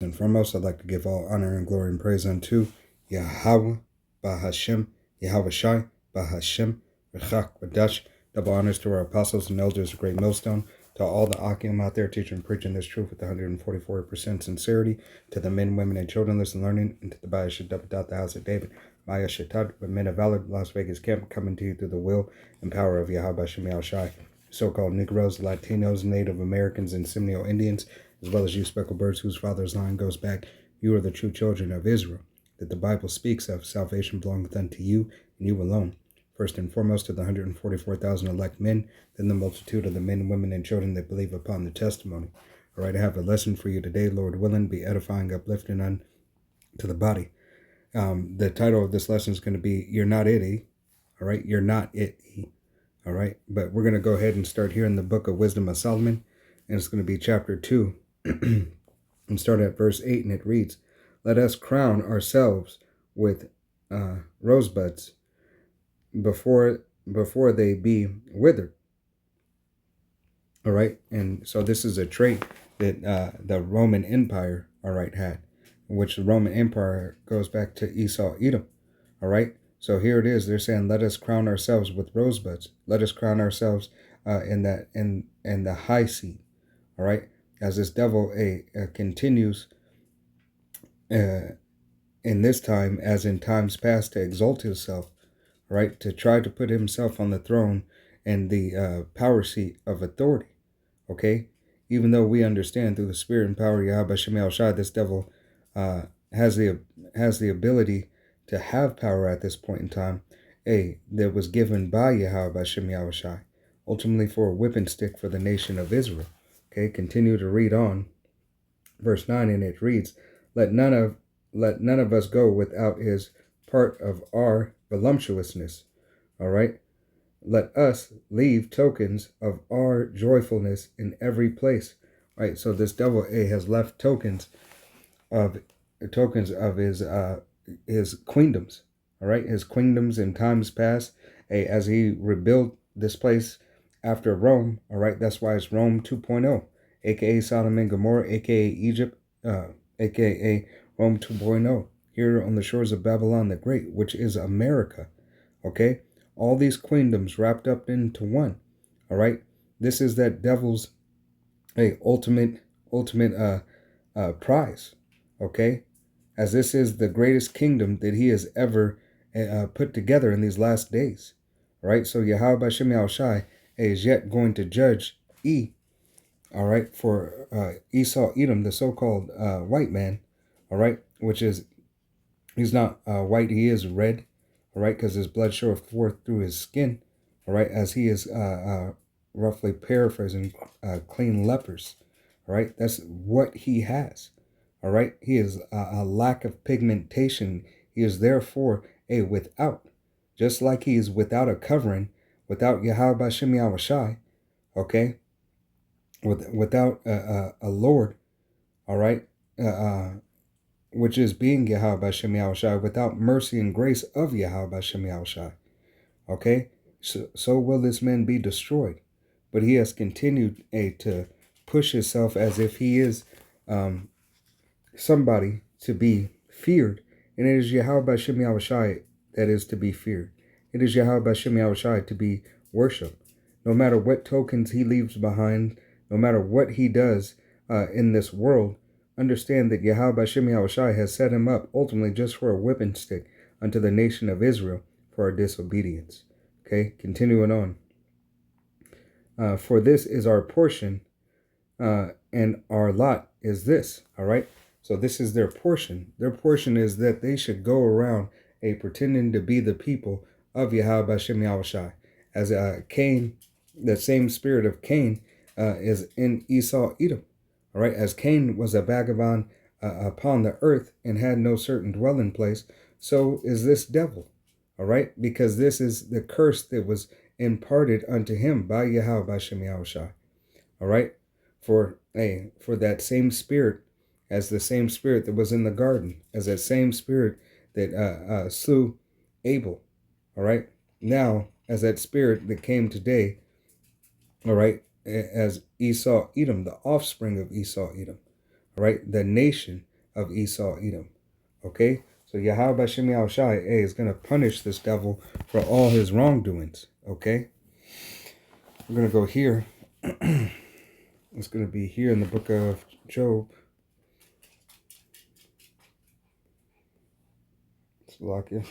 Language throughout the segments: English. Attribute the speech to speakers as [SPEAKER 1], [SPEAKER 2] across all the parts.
[SPEAKER 1] and foremost, I'd like to give all honor and glory and praise unto Yahweh, Bahashem, Yahweh Shai, Bahashem, Rechak, Badash. Double honors to our apostles and elders of Great Millstone, to all the Akim out there teaching and preaching this truth with 144% sincerity, to the men, women, and children listening learning, and to the Baya Shaddad, the house of David, Maya Shatad, with men of valor, Las Vegas camp, coming to you through the will and power of Yahweh Shem Shai. So-called Negroes, Latinos, Native Americans, and Seminole Indians, as well as you speckled birds whose father's line goes back, you are the true children of Israel, that the Bible speaks of. Salvation belongeth unto you, and you alone. First and foremost to the 144,000 elect men, then the multitude of the men, women, and children that believe upon the testimony. All right, I have a lesson for you today, Lord willing, be edifying, uplifting unto the body. The title of this lesson is going to be, You're Not It, all right? You're not it, all right? But we're going to go ahead and start here in the book of Wisdom of Solomon, and it's going to be chapter 2, and start at verse 8, and it reads, Let us crown ourselves with rosebuds before they be withered. All right, and so this is a trait that the Roman Empire, all right, had, which the Roman Empire goes back to Esau, Edom. All right, so here it is. They're saying, let us crown ourselves with rosebuds. Let us crown ourselves in the high seat. All right, as this devil continues in this time, as in times past, to exalt himself, right, to try to put himself on the throne and the power seat of authority. Okay, even though we understand through the spirit and power of Yahweh Shem Shai, this devil has the ability to have power at this point in time, that was given by Yahweh Shem Shai, ultimately for a whipping stick for the nation of Israel. Okay, continue to read on, verse 9, and it reads, Let none of us go without his part of our voluptuousness. All right, let us leave tokens of our joyfulness in every place. All right, so this devil has left tokens of his queendoms. All right, his queendoms in times past, as he rebuilt this place after Rome. All right, that's why it's Rome 2.0, aka Sodom and Gomorrah, aka Egypt, aka Rome 2.0, here on the shores of Babylon the Great, which is America. Okay, all these queendoms wrapped up into one. All right, this is that devil's ultimate prize. Okay, as this is the greatest kingdom that he has ever put together in these last days. All right, so Yahweh Shem Shai is yet going to judge all right, for Esau, Edom, the so-called white man, all right, which is, he's not white, he is red, all right, because his blood showeth forth through his skin, all right, as he is roughly paraphrasing clean lepers, all right, that's what he has, all right, he is a lack of pigmentation, he is therefore a without, just like he is without a covering, without Yahweh Shem Shai, okay, without a Lord, all right, which is being Yahweh Shem Shai, without mercy and grace of Yahweh Shem Shai. Okay, so will this man be destroyed. But he has continued to push himself as if he is somebody to be feared. And it is Yahweh Shem Shai that is to be feared. It is Yahweh Shem Shai to be worshipped. No matter what tokens he leaves behind, no matter what he does in this world, understand that Yahweh Shem Shai has set him up ultimately just for a whipping stick unto the nation of Israel for our disobedience. Okay, continuing on. For this is our portion, and our lot is this. All right, so this is their portion. Their portion is that they should go around pretending to be the people of Yahweh Shem Shai. As Cain, the same spirit of Cain is in Esau, Edom. All right, as Cain was a vagabond upon the earth and had no certain dwelling place, so is this devil. All right, because this is the curse that was imparted unto him by Yahweh Shem Shai. All right, for that same spirit, as the same spirit that was in the garden, as that same spirit that slew Abel. All right, now as that spirit that came today, all right, as Esau, Edom, the offspring of Esau, Edom, all right, the nation of Esau, Edom. Okay? So Yahweh Shem Yahushai is going to punish this devil for all his wrongdoings. Okay? We're going to go here. It's going to be here in the book of Job. Slovakia.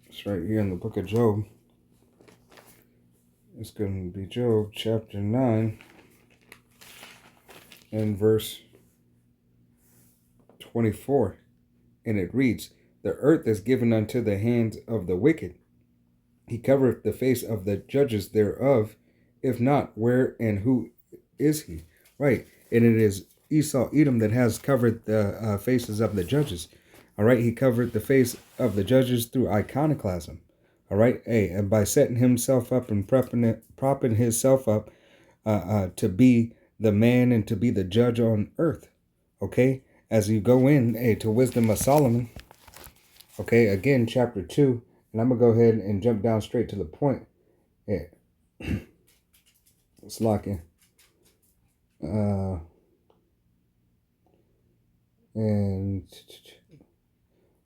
[SPEAKER 1] It's right here in the book of Job. It's going to be Job chapter 9 and verse 24. And it reads, "The earth is given unto the hands of the wicked. He covereth the face of the judges thereof. If not, where and who is he?" Right. And it is Esau, Edom, that has covered the faces of the judges. All right. He covered the face of the judges through iconoclasm. All right. Hey, and by setting himself up and propping himself up to be the man and to be the judge on earth. Okay. As you go in to Wisdom of Solomon. Okay. Again, chapter 2. And I'm going to go ahead and jump down straight to the point. Yeah. It's locking. And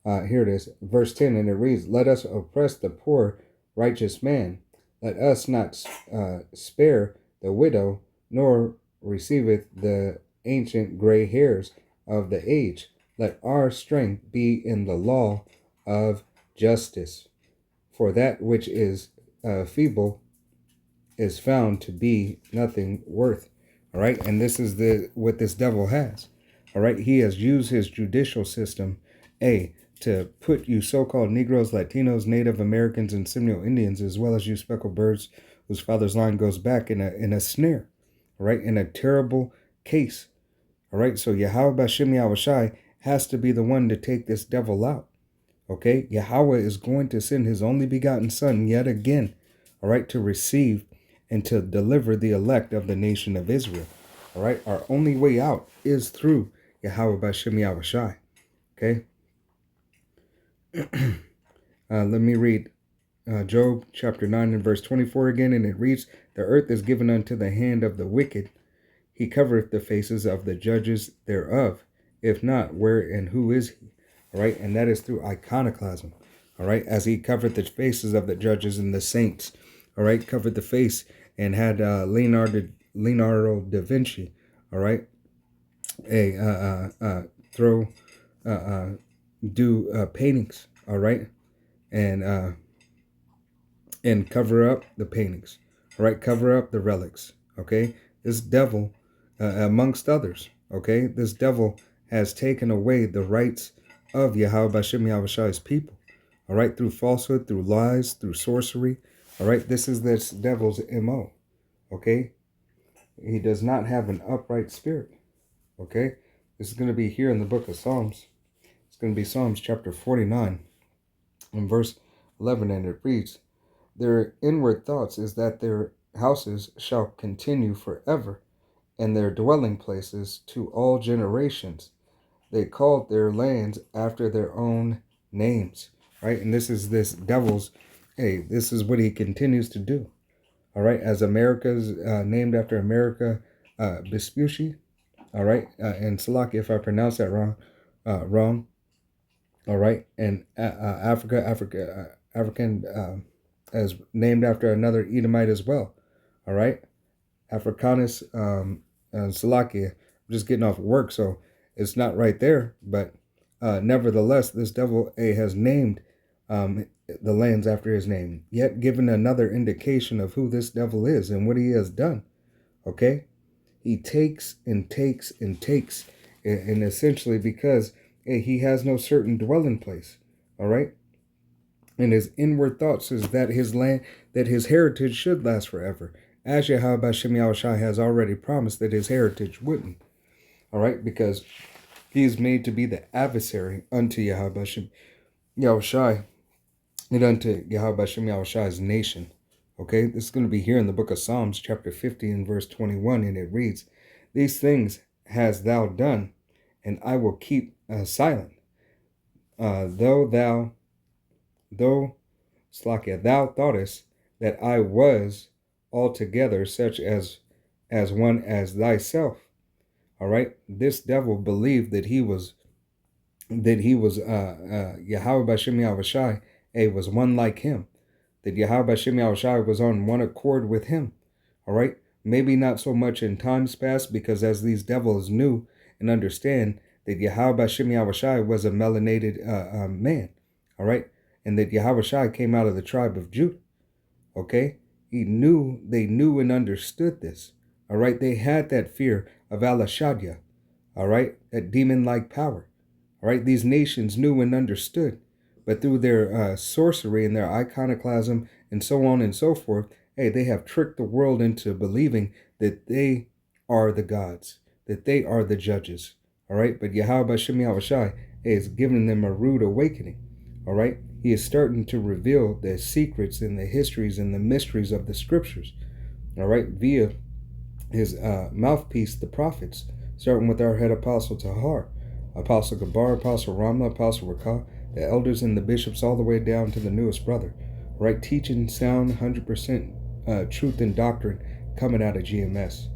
[SPEAKER 1] here it is, verse 10, and it reads, "Let us oppress the poor righteous man. Let us not spare the widow, nor receiveth the ancient gray hairs of the age. Let our strength be in the law of justice. For that which is feeble is found to be nothing worth." All right. And this is what this devil has. All right. He has used his judicial system, to put you so-called Negroes, Latinos, Native Americans, and Seminole Indians, as well as you speckled birds whose father's line goes back, in a snare. All right. In a terrible case. All right. So Yahweh Shem Yahushai has to be the one to take this devil out. Okay. Yahweh is going to send his only begotten son yet again. All right. To receive and to deliver the elect of the nation of Israel. All right. Our only way out is through Yahweh Bashem Yahushai. Okay. Let me read Job chapter 9 and verse 24 again. And it reads, "The earth is given unto the hand of the wicked. He covereth the faces of the judges thereof. If not, where and who is he?" All right. And that is through iconoclasm. All right. As he covered the faces of the judges and the saints. All right. Covered the face and had Leonardo da Vinci. All right. Do paintings. All right. And cover up the paintings. All right. Cover up the relics. Okay. This devil, amongst others. Okay. This devil has taken away the rights of Yahweh Bashem Yahushai's people. All right. Through falsehood, through lies, through sorcery. All right. This is this devil's MO. Okay. He does not have an upright spirit. Okay. This is going to be here in the book of Psalms. It's going to be Psalms chapter 49 and verse 11. And it reads, "Their inward thoughts is that their houses shall continue forever, and their dwelling places to all generations. They called their lands after their own names." Right. And this is this devil's, this is what he continues to do. All right. As America's named after America Vespucci. All right. And Salaki, if I pronounce that wrong. All right. And African as named after another Edomite as well. All right. Africanus and Salakia. I'm just getting off work, so it's not right there. But nevertheless, this devil has named the lands after his name, yet given another indication of who this devil is and what he has done. Okay. He takes and takes and takes, and essentially because he has no certain dwelling place. All right. And his inward thoughts is that his land, that his heritage should last forever, as Yahweh Bashem Yahushai has already promised that his heritage wouldn't. All right, because he is made to be the adversary unto Yahweh Bashem Yahushai and unto Yahweh Bashem Yahushai's nation. Okay, this is going to be here in the book of Psalms, chapter 50 and verse 21, and it reads, "These things hast thou done, and I will keep silent. Though Slakia, thou thoughtest that I was altogether such as as one as thyself. All right. This devil believed that he was Yahweh Bashem Yahushai was one like him, that Yahweh Bashem Yahushai was on one accord with him. All right. Maybe not so much in times past, because as these devils knew and understand that Yahweh Bashem Yahushai was a melanated man. All right. And that Yahushai came out of the tribe of Judah. Okay. They knew and understood this. All right. They had that fear of Alashadya. All right. That demon-like power. All right. These nations knew and understood. But through their sorcery and their iconoclasm and so on and so forth, they have tricked the world into believing that they are the gods, that they are the judges. All right. But Yahweh Bashem Yahushai is giving them a rude awakening. All right. He is starting to reveal the secrets and the histories and the mysteries of the scriptures. All right. Via his mouthpiece, the prophets, starting with our head apostle Tahar, Apostle Gabar, Apostle Ramla, Apostle Rakah, the elders and the bishops, all the way down to the newest brother. Right. Teaching sound 100% truth and doctrine coming out of GMS.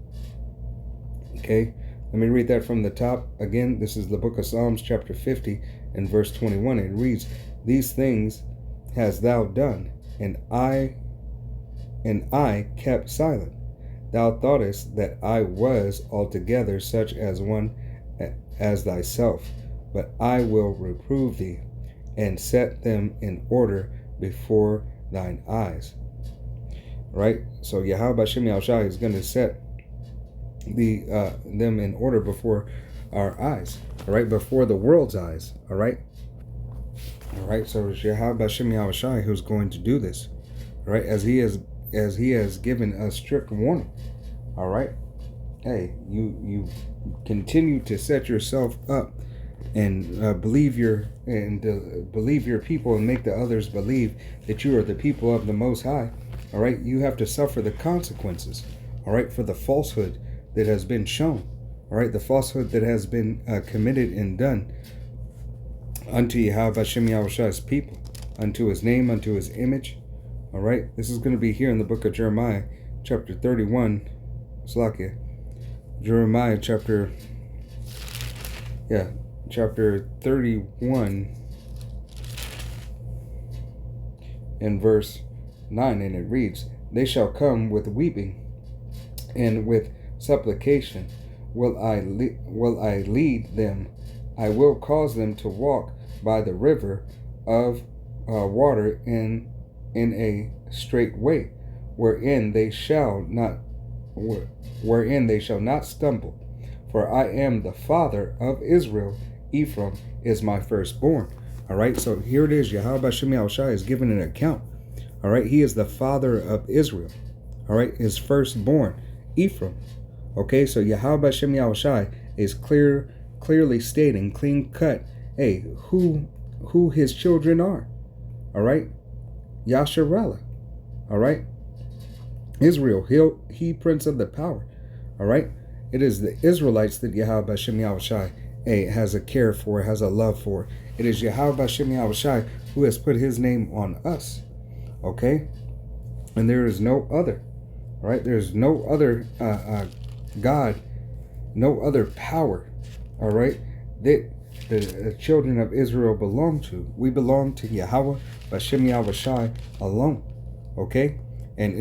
[SPEAKER 1] Okay. Let me read that from the top. Again, this is the book of Psalms, chapter 50 and verse 21. It reads, "These things hast thou done, and I kept silent. Thou thoughtest that I was altogether such as one as thyself, but I will reprove thee, and set them in order before thine eyes." Right? So Yahweh Bashem Yahushai is going to set them in order before our eyes. All right? Before the world's eyes. All right? All right? So it's Yahweh Bashem Yahushai who's going to do this. All right? As he has given us strict warning. All right? Hey, you continue to set yourself up and believe your people and make the others believe that you are the people of the Most High. All right, you have to suffer the consequences. All right, for the falsehood that has been shown. All right, the falsehood that has been committed and done unto Yahweh Bashem Yahushai's people, unto his name, unto his image. All right, this is going to be here in the book of Jeremiah, chapter 31. Slakia. Jeremiah chapter 31 and verse 9, and it reads, "They shall come with weeping and with supplication will I lead them. I will cause them to walk by the river of water in a straight way, wherein they shall not stumble. For I am the father of Israel. Ephraim is my firstborn." All right, so here it is. Yahweh Bashem Yahushai is giving an account. All right, he is the father of Israel. All right, his firstborn, Ephraim. Okay, so Yahweh Bashem Yahushai is clearly stating, clean cut, who his children are. All right, Yasharallah. All right, Israel, he prince of the power. All right, it is the Israelites that Yahweh Bashem Yahushai has a care for, has a love for. It is Yahweh Bashem Yahushai who has put his name on us. Okay, and there is no other. All right, there's no other God, no other power. All right, that the children of Israel belong to. We belong to Yahweh Bashem Yahushai alone. Okay, and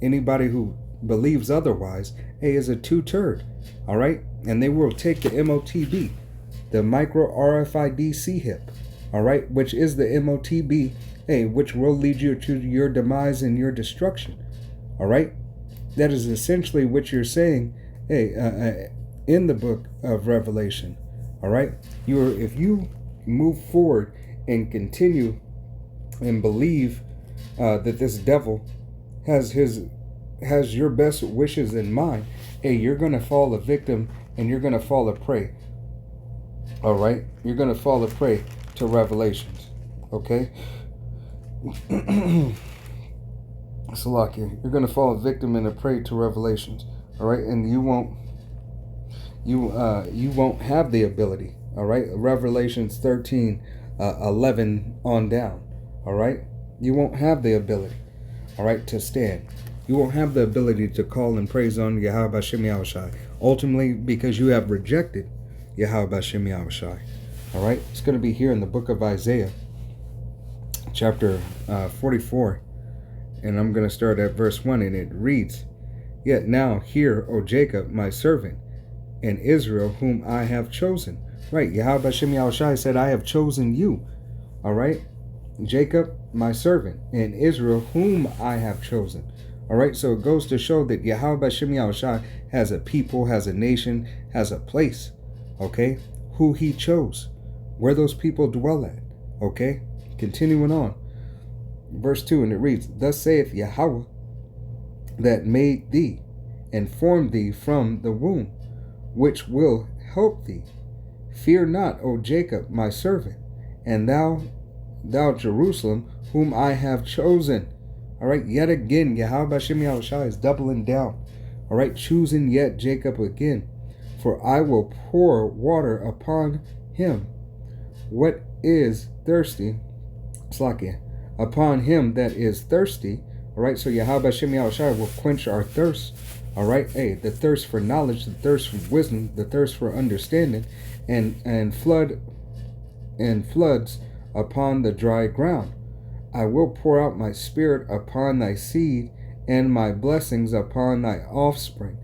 [SPEAKER 1] anybody who believes otherwise, is a two-turd. All right, and they will take the MOTB, the micro RFID CHIP. All right, which is the MOTB, which will lead you to your demise and your destruction. All right, that is essentially what you're saying, in the book of Revelation. All right, if you move forward and continue and believe that this devil has your best wishes in mind, you're going to fall a victim and you're going to fall a prey. All right, you're going to fall a prey to Revelations. Okay. Salakia, you're going to fall a victim and a prey to Revelations. All right, and you won't have the ability. All right, Revelations 13:11 on down. All right, you won't have the ability. All right, to stand. You won't have the ability to call and praise on Yahweh Bashem Yahushai. Ultimately, because you have rejected Yahweh Bashem Yahushai. All right? It's going to be here in the book of Isaiah, chapter 44. And I'm going to start at verse 1, and it reads, Yet now hear, O Jacob, my servant, and Israel, whom I have chosen. Right, Yahweh Bashem Yahushai said, I have chosen you. All right? Jacob, my servant, and Israel, whom I have chosen. All right, so it goes to show that Yahweh Bashem Yahushai has a people, has a nation, has a place, okay, who he chose, where those people dwell at, okay? Continuing on, verse 2, and it reads, Thus saith Yahweh that made thee, and formed thee from the womb, which will help thee. Fear not, O Jacob, my servant, and thou Jerusalem, whom I have chosen. All right, yet again, Yahweh Bashem Yahushai is doubling down. All right, choosing yet Jacob again. For I will pour water upon him. What is thirsty? Slakia. Upon him that is thirsty. All right, so Yahweh Bashem Yahushai will quench our thirst. All right, hey, the thirst for knowledge, the thirst for wisdom, the thirst for understanding, and floods upon the dry ground. I will pour out my spirit upon thy seed and my blessings upon thy offspring.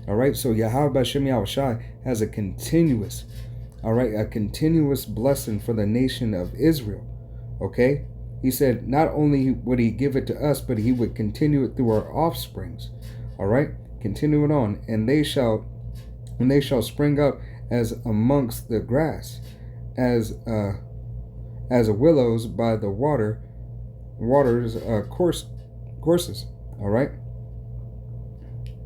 [SPEAKER 1] All right, so Yahweh Bashem Yahushai has a continuous, all right, a continuous blessing for the nation of Israel. Okay, he said not only would he give it to us, but he would continue it through our offsprings. All right, continuing on, and they shall spring up as amongst the grass, as a willows by the waters courses. All right,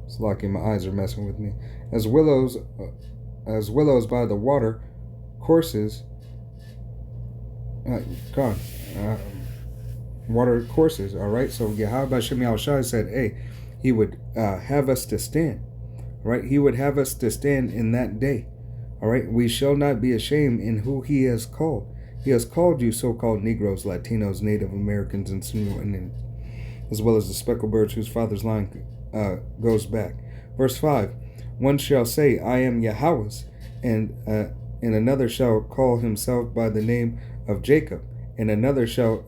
[SPEAKER 1] it's lucky my eyes are messing with me. As willows by the water courses. Water courses. All right, so Yahweh Bashem Yahushai said, hey, he would have us to stand. Right, he would have us to stand in that day. All right, we shall not be ashamed in who he has called. He has called you so-called Negroes, Latinos, Native Americans, and Sioux Indians, as well as the speckled birds whose father's line goes back. Verse 5, one shall say, I am Yahweh's, and another shall call himself by the name of Jacob, and another shall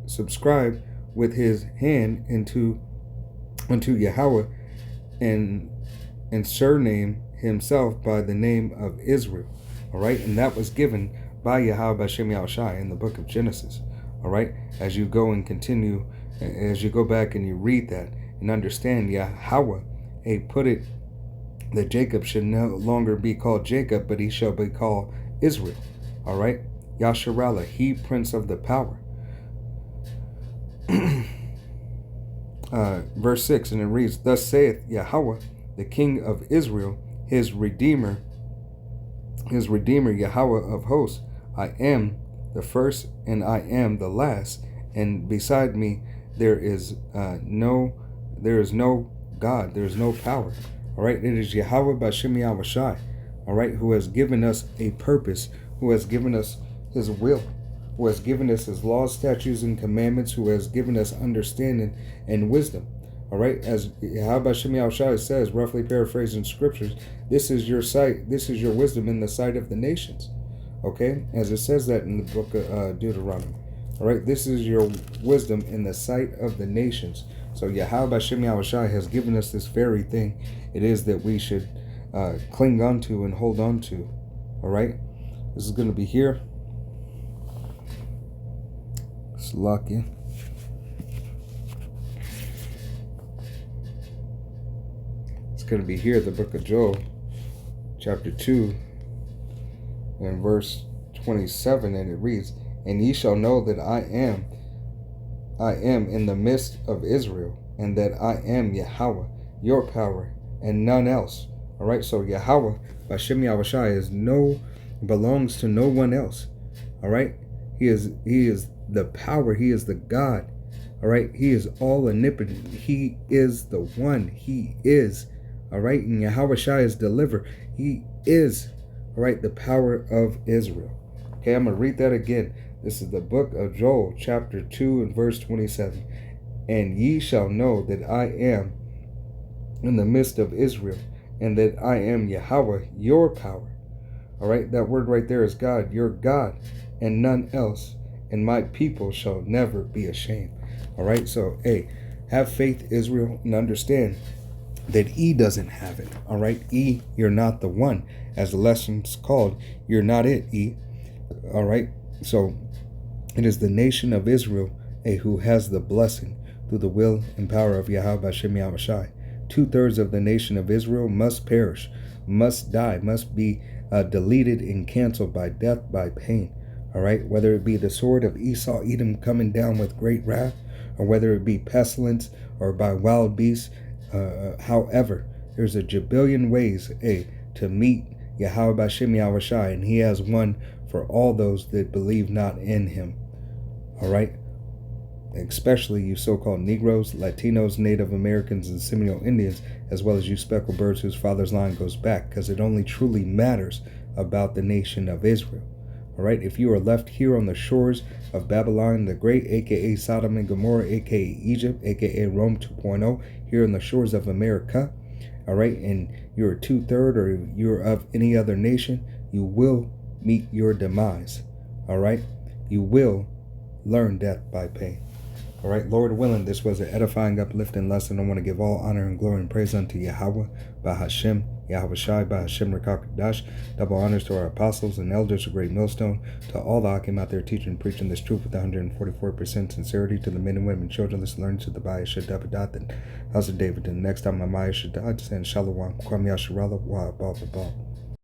[SPEAKER 1] subscribe with his hand unto Yahweh, and surname himself by the name of Israel. All right, and that was given by Yahweh Bashem Yahushai in the book of Genesis. All right, as you go and continue, as you go back and you read that and understand, Yahweh, put it that Jacob should no longer be called Jacob, but he shall be called Israel. All right, Yasharallah, he prince of the power. Verse 6, and it reads, Thus saith Yahweh, the King of Israel, his Redeemer, Yahweh of hosts, I am the first and I am the last, and beside me there is no God, there is no power. All right, it is Yahweh Bashem Yahushai, all right, who has given us a purpose, who has given us his will, who has given us his laws, statutes, and commandments, who has given us understanding and wisdom. All right, as Yahweh Bashem Yahushai says, roughly paraphrasing scriptures, this is your sight, this is your wisdom in the sight of the nations. Okay, as it says that in the book of Deuteronomy. All right, this is your wisdom in the sight of the nations. So Yahweh Bashem Yahushai has given us this very thing. It is that we should cling on to and hold on to. All right, this is going to be here. Slakia. It's going to be here, the book of Joel, chapter 2, and verse 27, and it reads, And ye shall know that I am in the midst of Israel, and that I am Yahweh, your power, and none else. All right, so Yahweh, Bashem Yahushai, belongs to no one else. All right, he is the power, he is the God. All right, he is all omnipotent, he is the one, he is. All right, and Yahushai is deliverer, he is. All right, the power of Israel. Okay, I'm going to read that again. This is the book of Joel, chapter 2 and verse 27. And ye shall know that I am in the midst of Israel, and that I am Yahweh, your power. All right, that word right there is God, your God, and none else. And my people shall never be ashamed. All right, so hey, have faith, Israel, and understand that E doesn't have it. All right, E, you're not the one. As the lesson's called, you're not it, E. All right, so it is the nation of Israel, who has the blessing through the will and power of Yahweh Hashem Yahushai. 2/3 of the nation of Israel must perish, must die, must be deleted and canceled by death, by pain. All right, whether it be the sword of Esau, Edom coming down with great wrath, or whether it be pestilence or by wild beasts. However, there's a jabillion ways, to meet Yahweh Hashem Yahushai, and He has one for all those that believe not in Him. All right, especially you so-called Negroes, Latinos, Native Americans, and Seminole Indians, as well as you speckled birds whose father's line goes back, because it only truly matters about the nation of Israel. All right, if you are left here on the shores of Babylon the Great, aka Sodom and Gomorrah, aka Egypt, aka Rome 2.0, here on the shores of America, all right, and you're 2/3 or you're of any other nation, you will meet your demise. All right, you will learn death by pain. All right, Lord willing, this was an edifying, uplifting lesson. I want to give all honor and glory and praise unto Yahweh, Bahashem, Yahweh Shai, Bahashem Rekakadash. Double honors to our apostles and elders of Great Millstone, to all the Akim out there teaching and preaching this truth with 144% sincerity, to the men and women, children, listen, learning to the Baya Shadabadat, and House of David. And next time, my Maya Shaddad, saying Shalom, Kwam Yasharala, Wa Ba Ba Ba.